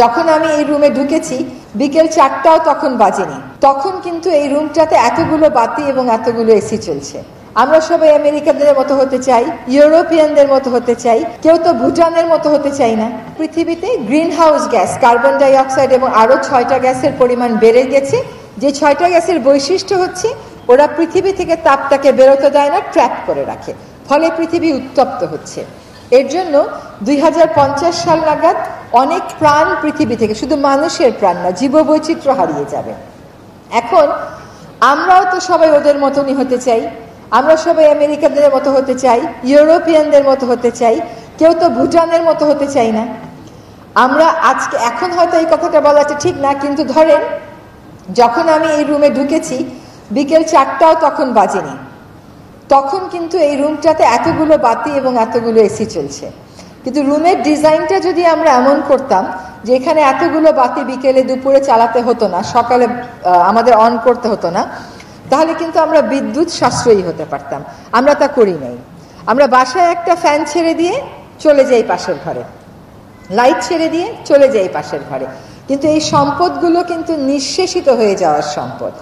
যখন আমি এই রুমে ঢুকেছি বিকেল 4টাও তখন বাজেনি, তখন কিন্তু এই রুমটাতে এতগুলো বাতি এবং এতগুলো এসি চলছে। আমরা সবাই আমেরিকানদের মতো হতে চাই, ইউরোপিয়ানদের মতো হতে চাই, কেউ তো ভুটানের মতো হতে চাই না। পৃথিবীতে green house gas, carbon die oxide এবং আরো 6টা গ্যাসের পরিমাণ বেড়ে গেছে। যে 6টা গ্যাসের বৈশিষ্ট্য হচ্ছে ওরা পৃথিবী থেকে তাপটাকে বেরোতে দেয় না, ট্র্যাপ করে রাখে, ফলে পৃথিবী উত্তপ্ত হচ্ছে। এর জন্য 2050 সাল নাগাদ অনেক প্রাণ পৃথিবী থেকে, শুধু মানুষের প্রাণ না, জীববৈচিত্র্য হারিয়ে যাবে। এখন আমরাও তো সবাই ওদের মতনই হতে চাই, আমরা সবাই আমেরিকানদের মতো হতে চাই, ইউরোপিয়ানদের মতো হতে চাই, কেউ তো ভুটানের মতো হতে চাই না। আমরা আজকে এখন হয়তো এই কথাটা বলাটা ঠিক না, কিন্তু ধরেন যখন আমি এই রুমে ঢুকেছি বিকেল 4টাও তখন বাজেনি, তখন কিন্তু এই রুমটাতে এতগুলো বাতি এবং এতগুলো এসি চলছে। কিন্তু রুমের ডিজাইনটা যদি আমরা এমন করতাম যে এখানে এতগুলো বাতি বিকেলে দুপুরে চালাতে হতো না, সকালে আমাদের অন করতে হতো না, তাহলে কিন্তু আমরা বিদ্যুৎ সাশ্রয়ী হতে পারতাম। আমরা তা করি নাই। আমরা বাসায় একটা ফ্যান ছেড়ে দিয়ে চলে যাই পাশের ঘরে, লাইট ছেড়ে দিয়ে চলে যাই পাশের ঘরে, কিন্তু এই সম্পদগুলো কিন্তু নিঃশেষিত হয়ে যাওয়ার সম্পদ।